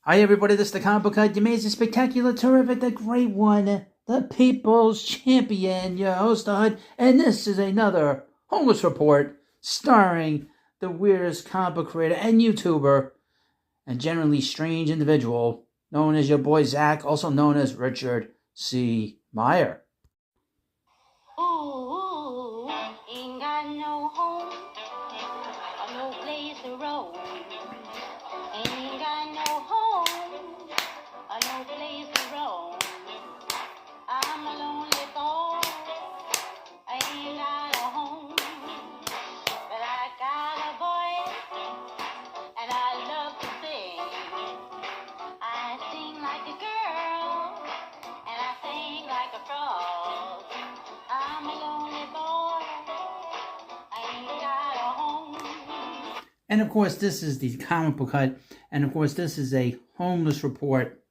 Hi everybody, this is the Comic Book Guy, the amazing, spectacular, terrific, the great one, the people's champion, your host, Hud, and this is another Homeless Report starring the weirdest comic book creator and YouTuber and generally strange individual known as your boy Zack, also known as Richard C. Meyer. Ooh, ain't got no home, or no place to roam. Ain't got no home, or no place to roam. I'm a lonely boy, I ain't got a home, but I got a voice, and I love to sing. I sing like a girl, and I sing like a frog. I'm a lonely boy, I ain't got a home. And of course, this is the Comic Book Hut, and of course, this is a Homeless Report.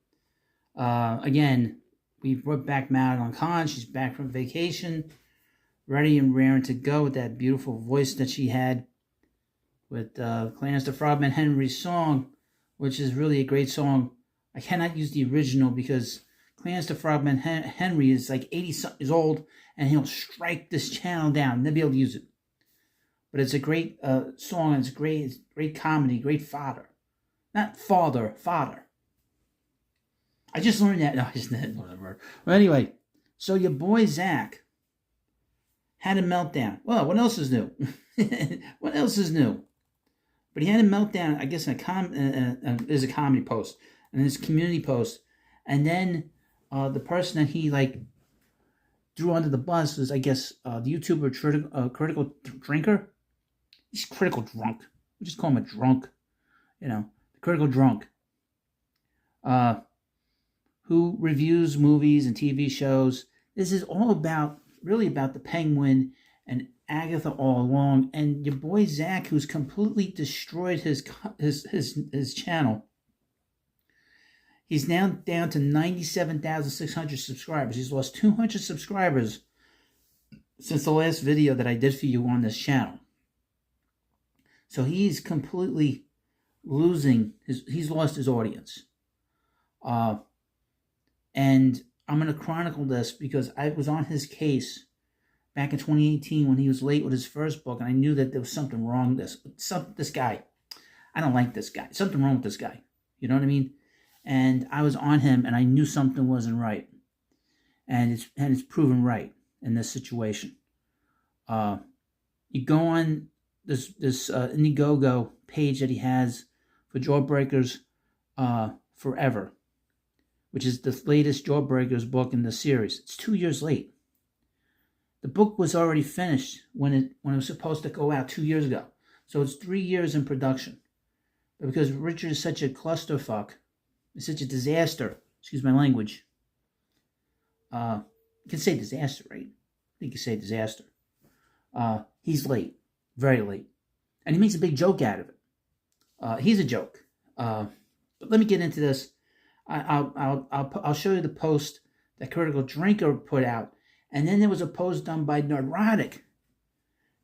Again, we brought back Madeline Kahn. She's back from vacation, ready and raring to go with that beautiful voice that she had with Clarence the Frogman Henry's song, which is really a great song. I cannot use the original because Clarence the Frogman Henry is like 80 years old, and he'll strike this channel down. They'll be able to use it. But it's a great song, and it's great comedy, great fodder. Not father, fodder. I just learned that. No, I just didn't know that word. Well, anyway, so your boy Zack had a meltdown. Well, what else is new? What else is new? But he had a meltdown, I guess, there's a comedy post, and there's a community post. And then the person that he, threw under the bus was, I guess, the YouTuber Critical Drinker. He's critical drunk. We just call him a drunk. The critical drunk. Who reviews movies and TV shows. This is all really about the Penguin and Agatha all along. And your boy Zack, who's completely destroyed his channel. He's now down to 97,600 subscribers. He's lost 200 subscribers since the last video that I did for you on this channel. So he's completely he's lost his audience. And I'm going to chronicle this because I was on his case back in 2018 when he was late with his first book, and I knew that there was something wrong with this guy. I don't like this guy. Something wrong with this guy. You know what I mean? And I was on him, and I knew something wasn't right. And it's proven right in this situation. You go on this Indiegogo page that he has for Jawbreakers Forever, which is the latest Jawbreakers book in the series. It's 2 years late. The book was already finished when it was supposed to go out 2 years ago. So it's 3 years in production. But because Richard is such a clusterfuck, it's such a disaster, excuse my language. You can say disaster, right? I think you say disaster. He's late, very late. And he makes a big joke out of it. He's a joke. But let me get into this. I'll show you the post that Critical Drinker put out, and then there was a post done by Nerdrotic,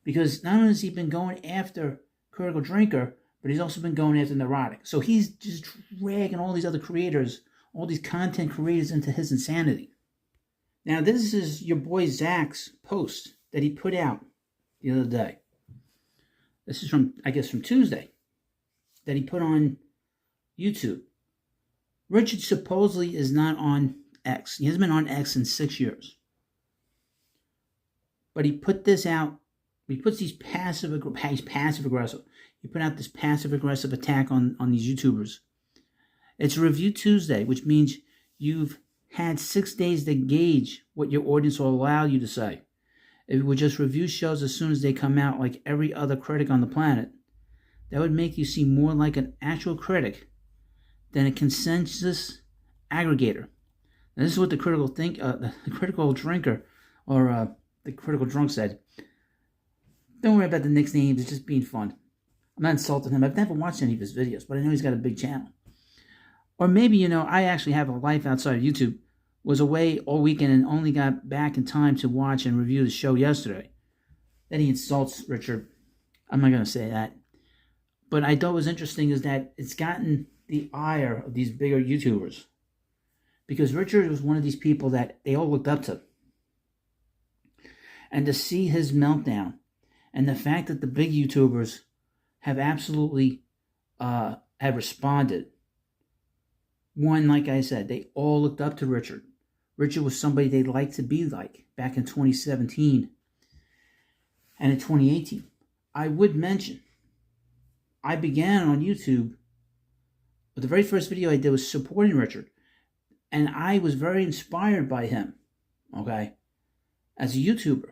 because not only has he been going after Critical Drinker, but he's also been going after Nerdrotic. So he's just dragging all these other creators, all these content creators into his insanity. Now this is your boy Zack's post that he put out the other day. This is from Tuesday, that he put on YouTube. Richard supposedly is not on X. He hasn't been on X in 6 years. But he put this out. He puts these passive aggressive. He put out this passive aggressive attack on these YouTubers. It's Review Tuesday, which means you've had 6 days to gauge what your audience will allow you to say. If it would just review shows as soon as they come out like every other critic on the planet, that would make you seem more like an actual critic than a consensus aggregator. Now, this is what the critical drinker, or the critical drunk said. Don't worry about the nicknames, it's just being fun. I'm not insulting him. I've never watched any of his videos, but I know he's got a big channel. Or maybe, I actually have a life outside of YouTube. Was away all weekend and only got back in time to watch and review the show yesterday. Then he insults Richard. I'm not going to say that. But I thought was interesting is that it's gotten the ire of these bigger YouTubers. Because Richard was one of these people that they all looked up to. And to see his meltdown, and the fact that the big YouTubers have absolutely have responded. One, like I said, they all looked up to Richard. Richard was somebody they'd like to be like back in 2017 and in 2018. I would mention, I began on YouTube, but the very first video I did was supporting Richard. And I was very inspired by him, okay, as a YouTuber.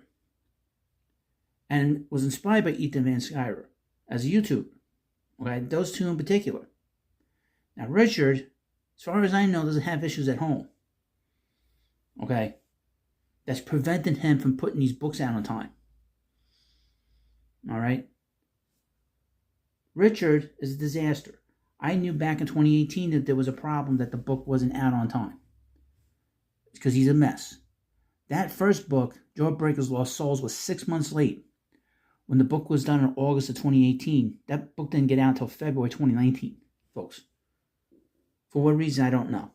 And was inspired by Ethan Van Sciver as a YouTuber. Okay, those two in particular. Now, Richard, as far as I know, doesn't have issues at home. Okay? That's preventing him from putting these books out on time. Alright? Richard is a disaster. I knew back in 2018 that there was a problem that the book wasn't out on time. It's because he's a mess. That first book, Jawbreakers Lost Souls, was 6 months late. When the book was done in August of 2018, that book didn't get out until February 2019, folks. For what reason, I don't know.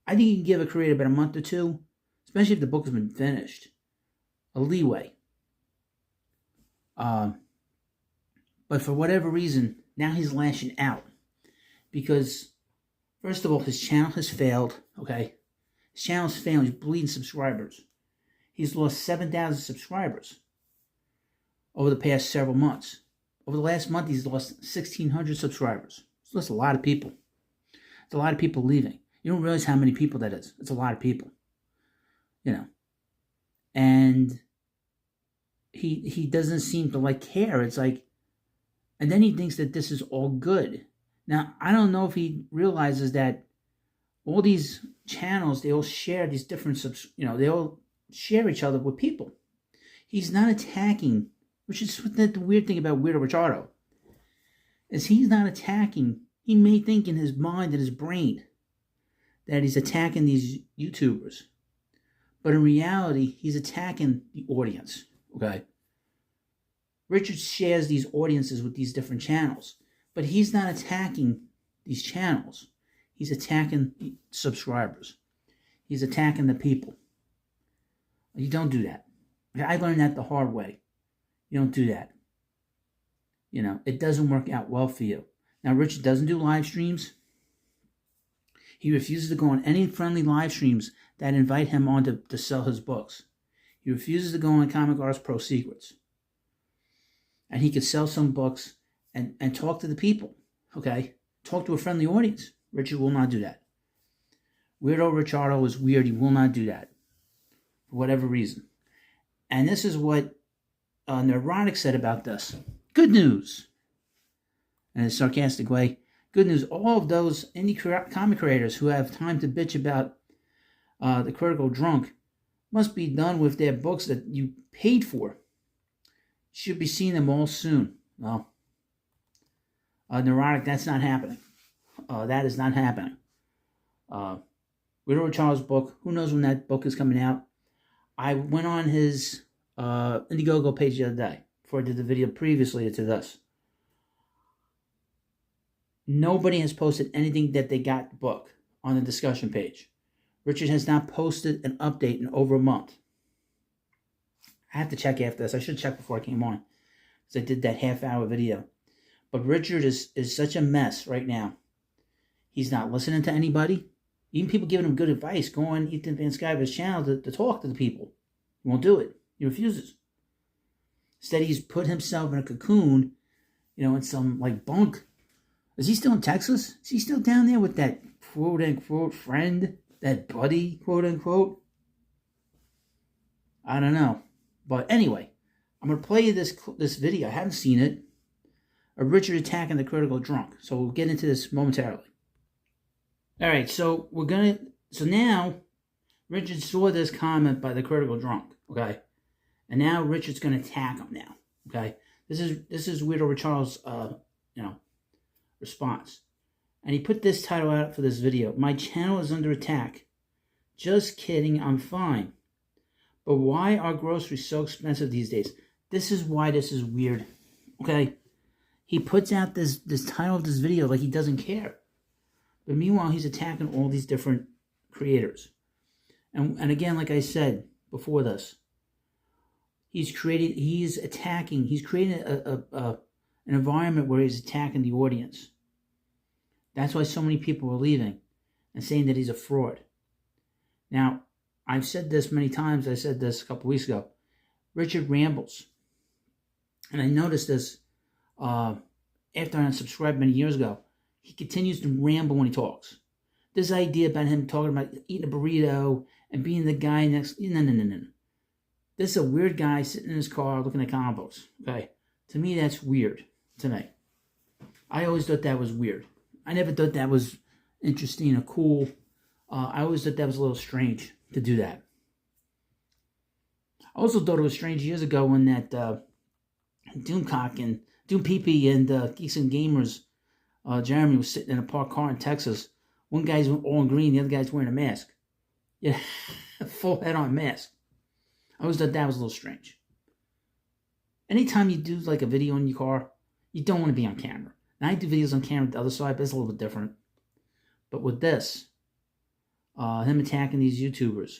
I think you can give a creator about a month or two, especially if the book has been finished, a leeway. But for whatever reason, now he's lashing out. Because, first of all, his channel has failed, okay? His channel's failing. He's bleeding subscribers. He's lost 7,000 subscribers over the past several months. Over the last month, he's lost 1,600 subscribers. So that's a lot of people. It's a lot of people leaving. You don't realize how many people that is. It's a lot of people. You know. And he doesn't seem to care. It's like, and then he thinks that this is all good. Now, I don't know if he realizes that all these channels, they all share these different, they all share each other with people. He's not attacking, which is the weird thing about Weirdo Richardo, is he's not attacking. He may think in his mind and his brain that he's attacking these YouTubers. But in reality, he's attacking the audience, okay? Richard shares these audiences with these different channels, but he's not attacking these channels. He's attacking the subscribers. He's attacking the people. You don't do that. I learned that the hard way. You don't do that. It doesn't work out well for you. Now, Richard doesn't do live streams. He refuses to go on any friendly live streams that invite him on to sell his books. He refuses to go on Comic Arts Pro Secrets. And he could sell some books and talk to the people, okay? Talk to a friendly audience. Richard will not do that. Weirdo Richardo is weird. He will not do that for whatever reason. And this is what Nerdrotic said about this. Good news. In a sarcastic way. Good news. All of those indie comic creators who have time to bitch about the Critical Drunk must be done with their books that you paid for. Should be seeing them all soon. Well, Neurotic, that's not happening. That is not happening. Widow Charles' book, who knows when that book is coming out. I went on his Indiegogo page the other day before I did the video previously to this. Nobody has posted anything that they got the book on the discussion page. Richard has not posted an update in over a month. I have to check after this. I should check before I came on, because I did that half-hour video. But Richard is such a mess right now. He's not listening to anybody. Even people giving him good advice. Go on Ethan Van Sciver's channel to talk to the people. He won't do it. He refuses. Instead, he's put himself in a cocoon, in some bunk. Is he still in Texas? Is he still down there with that quote-unquote friend? That buddy, quote-unquote? I don't know. But anyway, I'm going to play you this video. I haven't seen it. Of Richard attacking the Critical Drunk. So we'll get into this momentarily. Alright, so now Richard saw this comment by the Critical Drunk, okay? And now Richard's going to attack him now, okay? This is Weirdo Richard's, response. And he put this title out for this video. My channel is under attack. Just kidding, I'm fine. But why are groceries so expensive these days? This is why this is weird, okay? He puts out this title of this video like he doesn't care. But meanwhile, he's attacking all these different creators. And again, like I said before this, he's creating an environment where he's attacking the audience. That's why so many people are leaving and saying that he's a fraud. Now, I've said this many times. I said this a couple weeks ago. Richard rambles. And I noticed this after I unsubscribed many years ago. He continues to ramble when he talks. This idea about him talking about eating a burrito and being the guy next... No. This is a weird guy sitting in his car looking at comic books. Okay? To me, that's weird. To me. I always thought that was weird. I never thought that was interesting or cool. I always thought that was a little strange to do that. I also thought it was strange years ago when that Doomcock and Doom PP and Geeks and Gamers, Jeremy was sitting in a parked car in Texas. One guy's all in green, the other guy's wearing a mask. Yeah, a full head-on mask. I always thought that was a little strange. Anytime you do like a video in your car, you don't want to be on camera. Now, I do videos on camera the other side, but it's a little bit different. But with this, him attacking these YouTubers,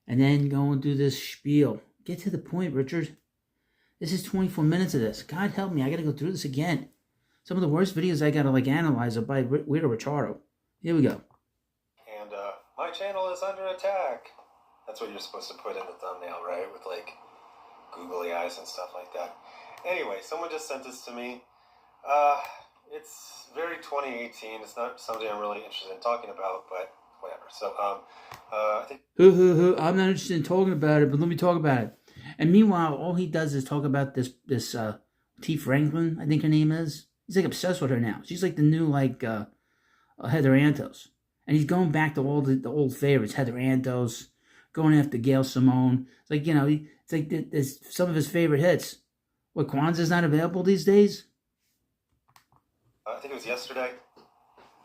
and then going through this spiel. Get to the point, Richard. This is 24 minutes of this. God help me, I gotta go through this again. Some of the worst videos I gotta analyze are by Weirdo Richardo. Here we go. And my channel is under attack. That's what you're supposed to put in the thumbnail, right? With like googly eyes and stuff like that. Anyway, someone just sent this to me. It's very 2018. It's not something I'm really interested in talking about, but whatever. So, I think... I'm not interested in talking about it, but let me talk about it. And meanwhile, all he does is talk about this T. Franklin, I think her name is. He's like obsessed with her now. She's like the new, Heather Antos. And he's going back to all the old favorites. Heather Antos, going after Gail Simone. It's like, it's like there's some of his favorite hits. What, Kwanzaa's not available these days? I think it was yesterday.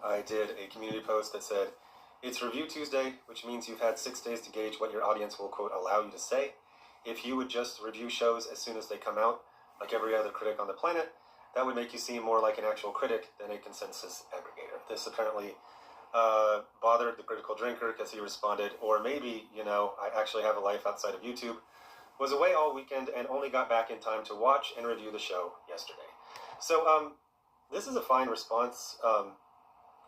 I did a community post that said, "It's Review Tuesday, which means you've had 6 days to gauge what your audience will, quote, allow you to say. If you would just review shows as soon as they come out, like every other critic on the planet, that would make you seem more like an actual critic than a consensus aggregator." This apparently bothered the critical drinker because he responded, "Or maybe, I actually have a life outside of YouTube. Was away all weekend and only got back in time to watch and review the show yesterday." So, this is a fine response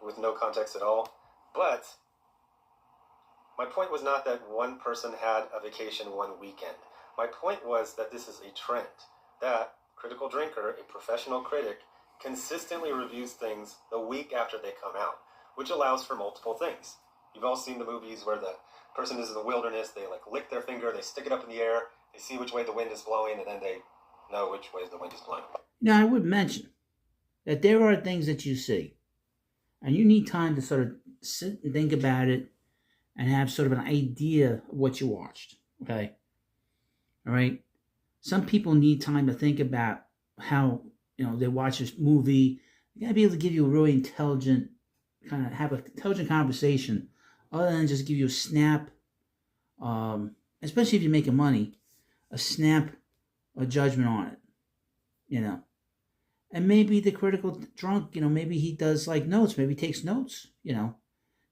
with no context at all, but my point was not that one person had a vacation one weekend. My point was that this is a trend, that Critical Drinker, a professional critic, consistently reviews things the week after they come out, which allows for multiple things. You've all seen the movies where the person is in the wilderness, they lick their finger, they stick it up in the air, they see which way the wind is blowing, and then they know which way the wind is blowing. Now, I would mention that there are things that you see, and you need time to sort of sit and think about it and have sort of an idea of what you watched, okay? All right? Some people need time to think about how, they watch this movie. You got to be able to give you a really intelligent, have an intelligent conversation, other than just give you a snap, especially if you're making money, a snap, a judgment on it, And maybe the critical drunk, maybe he does notes, maybe he takes notes,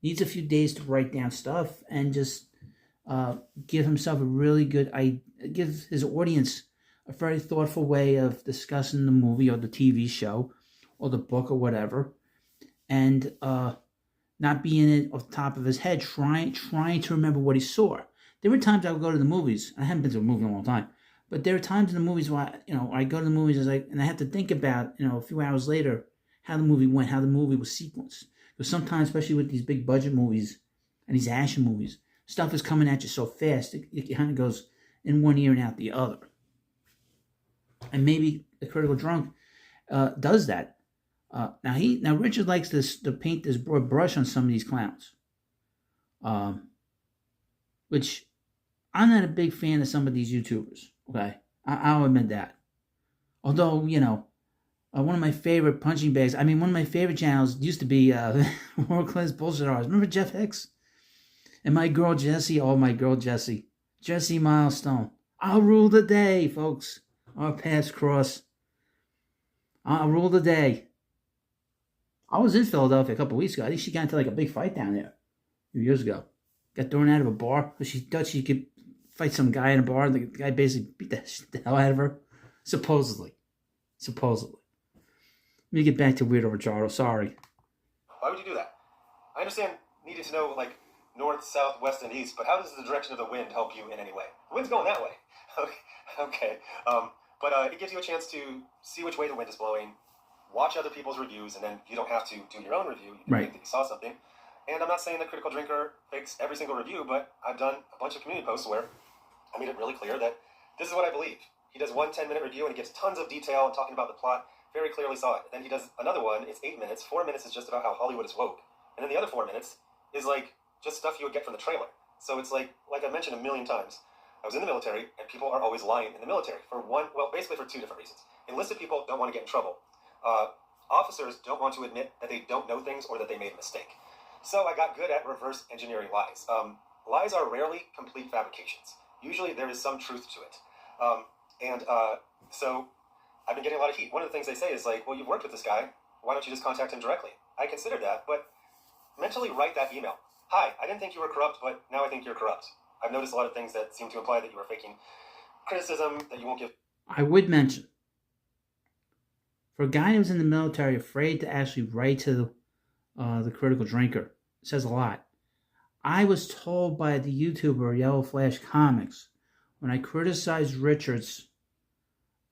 needs a few days to write down stuff and just give himself a really good, give his audience a very thoughtful way of discussing the movie or the TV show or the book or whatever, and not being it off the top of his head, trying to remember what he saw. There were times I would go to the movies. I haven't been to a movie in a long time. But there are times in the movies where, I go to the movies and I have to think about, a few hours later, how the movie went, how the movie was sequenced. Because sometimes, especially with these big budget movies and these action movies, stuff is coming at you so fast, it kind of goes in one ear and out the other. And maybe the critical drunk does that. Now Richard likes to paint this broad brush on some of these clowns. Which I'm not a big fan of some of these YouTubers. Okay, I'll admit that. Although, one of my favorite punching bags, one of my favorite channels used to be World Class Bullshit Hours. Remember Jeff Hicks? And my girl Jessie, Jessie Milestone. I'll rule the day, folks. Our paths cross. I'll rule the day. I was in Philadelphia a couple weeks ago. I think she got into like a big fight down there a few years ago. Got thrown out of a bar because she thought she could fight some guy in a bar. And the guy basically beat the hell out of her. Supposedly. Let me get back to Weirdo Richardo. Sorry. Why would you do that? I understand needing to know, like, north, south, west, and east, but how does the direction of the wind help you in any way? The wind's going that way. Okay. But it gives you a chance to see which way the wind is blowing, watch other people's reviews, and then you don't have to do your own review. You can think that you saw something. And I'm not saying that Critical Drinker fakes every single review, but I've done a bunch of community posts where I made it really clear that this is what I believe. He does one 10-minute review and he gives tons of detail and talking about the plot. Very clearly saw it. Then he does another one. It's 8 minutes. 4 minutes is just about how Hollywood is woke. And then the other 4 minutes is like just stuff you would get from the trailer. So it's like I mentioned a million times, I was in the military and people are always lying in the military basically for two different reasons. Enlisted people don't want to get in trouble. Officers don't want to admit that they don't know things or that they made a mistake. So I got good at reverse engineering lies. Lies are rarely complete fabrications. Usually there is some truth to it. So I've been getting a lot of heat. One of the things they say is like, well, you've worked with this guy. Why don't you just contact him directly? I considered that, but mentally write that email. Hi, I didn't think you were corrupt, but now I think you're corrupt. I've noticed a lot of things that seem to imply that you are faking criticism, that you won't give. I would mention, for a guy who was in the military, afraid to actually write to the Critical Drinker, it says a lot. I was told by the YouTuber Yellow Flash Comics, when I criticized Richard's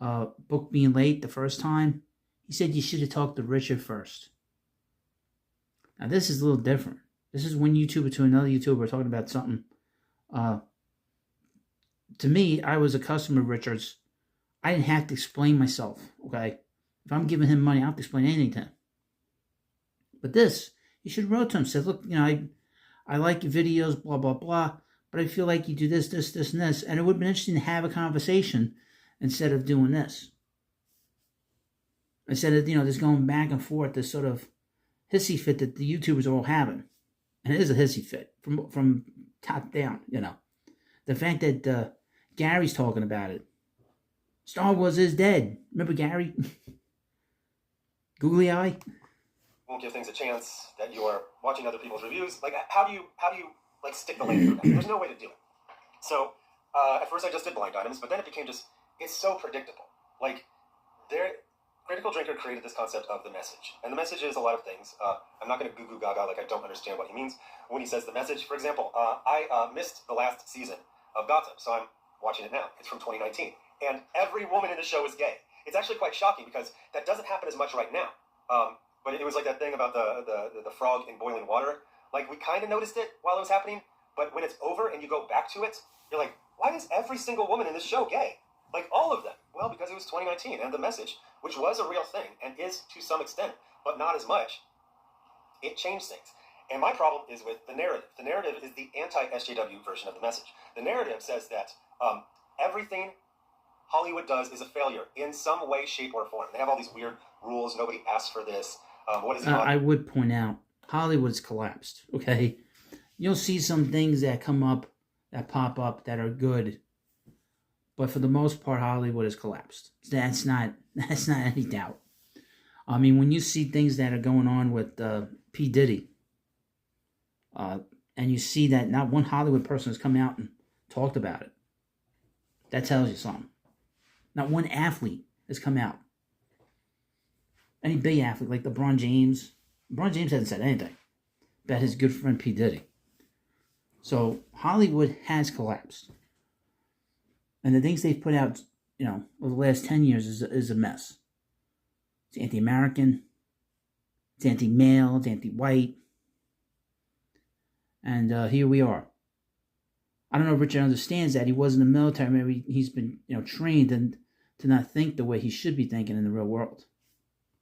book being late the first time, he said you should have talked to Richard first. Now this is a little different. This is one YouTuber to another YouTuber talking about something. To me, I was a customer of Richard's. I didn't have to explain myself, okay? If I'm giving him money, I don't have to explain anything to him. But this, you should have wrote to him, said, look, I like your videos, blah, blah, blah, but I feel like you do this, this, this, and this. And it would have been interesting to have a conversation instead of doing this. Instead of, just going back and forth, this sort of hissy fit that the YouTubers are all having. And it is a hissy fit from top down, The fact that Gary's talking about it. Star Wars is dead. Remember Gary? Googly eye? Won't give things a chance, that you are watching other people's reviews. Like, how do you like stick the landing? There's no way to do it. So at first I just did blind items, but then it became it's so predictable. Like, Critical Drinker created this concept of the message, and the message is a lot of things. I'm not going to goo gaga like I don't understand what he means when he says the message. For example, I missed the last season of Gotham, so I'm watching it now. It's from 2019, and every woman in the show is gay. It's actually quite shocking because that doesn't happen as much right now. But it was like that thing about the frog in boiling water. Like, we kind of noticed it while it was happening, but when it's over and you go back to it, you're like, why is every single woman in this show gay? Like, all of them. Well, because it was 2019, and the message, which was a real thing, and is to some extent, but not as much, it changed things. And my problem is with the narrative. The narrative is the anti-SJW version of the message. The narrative says that everything Hollywood does is a failure in some way, shape, or form. They have all these weird rules. Nobody asked for this. What is it? I would point out, Hollywood's collapsed, okay? You'll see some things that come up, that pop up, that are good. But for the most part, Hollywood has collapsed. That's not any doubt. I mean, when you see things that are going on with P. Diddy, and you see that not one Hollywood person has come out and talked about it, that tells you something. Not one athlete has come out. Any big athlete like LeBron James. LeBron James hasn't said anything about his good friend P. Diddy. So Hollywood has collapsed. And the things they've put out, over the last 10 years is a mess. It's anti-American. It's anti-male. It's anti-white. And here we are. I don't know if Richard understands that. He was in the military. Maybe he's been, trained and to not think the way he should be thinking in the real world.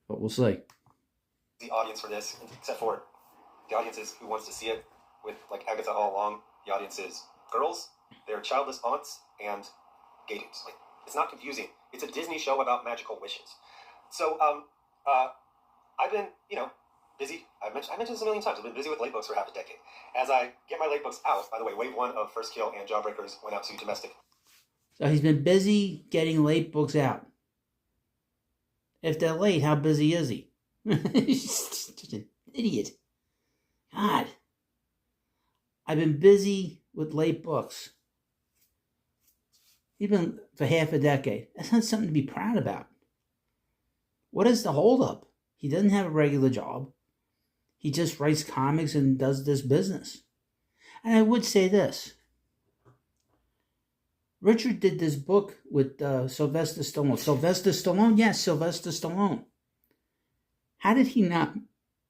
But we'll see. The audience for this, except for the audience is who wants to see it with, like, Agatha all along. The audience is girls, their childless aunts, and gay dudes. Like, it's not confusing. It's a Disney show about magical wishes. So, I've been, busy. I mentioned this a million times. I've been busy with late books for half a decade. As I get my late books out, by the way, wave 1 of First Kill and Jawbreakers went out to domestic. So he's been busy getting late books out. If they're late, how busy is he? He's just an idiot. God. I've been busy with late books. Even for half a decade. That's not something to be proud about. What is the holdup? He doesn't have a regular job. He just writes comics and does this business. And I would say this. Richard did this book with Sylvester Stallone. Sylvester Stallone? Yes, Sylvester Stallone. How did he not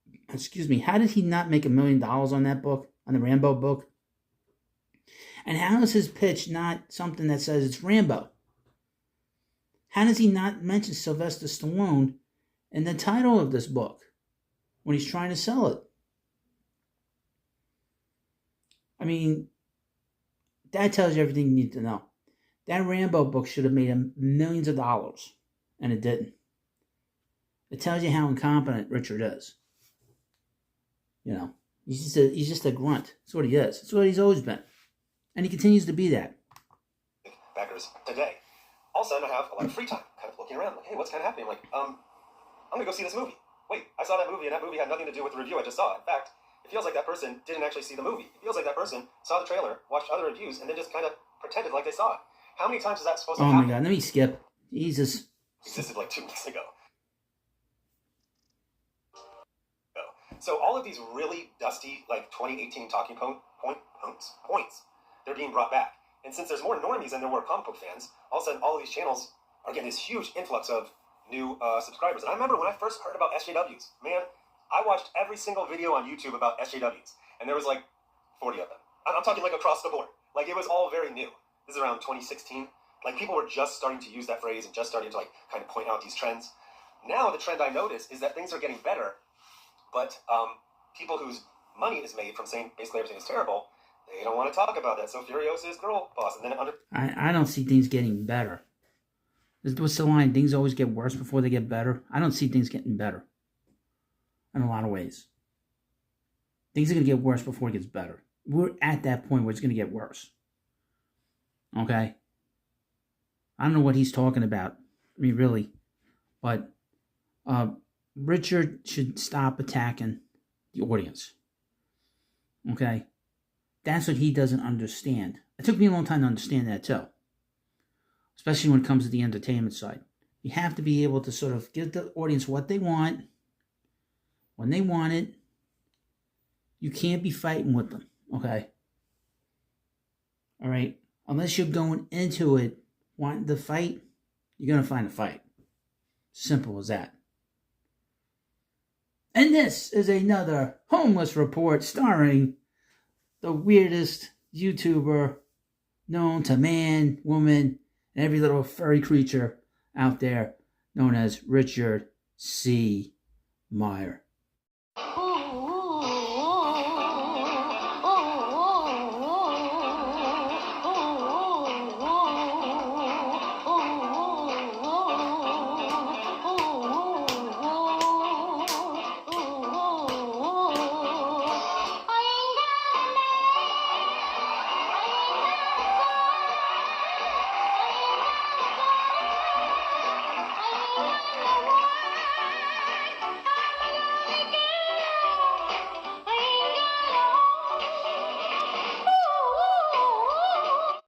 make $1 million on that book, on the Rambo book? And how is his pitch not something that says it's Rambo? How does he not mention Sylvester Stallone in the title of this book when he's trying to sell it? I mean, that tells you everything you need to know. That Rambo book should have made him millions of dollars, and it didn't. It tells you how incompetent Richard is. You know, he's just a grunt. That's what he is. That's what he's always been. And he continues to be that. Backers today. All of a sudden, I have a lot of free time, kind of looking around, like, hey, what's kind of happening? I'm like, I'm going to go see this movie. Wait, I saw that movie, and that movie had nothing to do with the review I just saw. In fact, it feels like that person didn't actually see the movie. It feels like that person saw the trailer, watched other reviews, and then just kind of pretended like they saw it. How many times is that supposed to happen? Oh my God, let me skip. Jesus. Existed like 2 weeks ago. So all of these really dusty, like 2018 talking points, they're being brought back. And since there's more normies than there were comic book fans, all of a sudden all of these channels are getting this huge influx of new subscribers. And I remember when I first heard about SJWs, man, I watched every single video on YouTube about SJWs, and there was like 40 of them. I'm talking like across the board. Like it was all very new. This is around 2016. Like people were just starting to use that phrase and just starting to like kind of point out these trends. Now the trend I notice is that things are getting better, but people whose money is made from saying basically everything is terrible, they don't want to talk about that. So Furiosa's girl boss, and then I don't see things getting better. What's the line? Things always get worse before they get better. I don't see things getting better. In a lot of ways. Things are going to get worse before it gets better. We're at that point where it's going to get worse. Okay? I don't know what he's talking about. I mean, really. But Richard should stop attacking the audience. Okay? That's what he doesn't understand. It took me a long time to understand that too. Especially when it comes to the entertainment side. You have to be able to sort of give the audience what they want, when they want it. You can't be fighting with them, okay? All right? Unless you're going into it wanting to fight, you're going to find a fight. Simple as that. And this is another homeless report starring the weirdest YouTuber known to man, woman, and every little furry creature out there, known as Richard C. Meyer.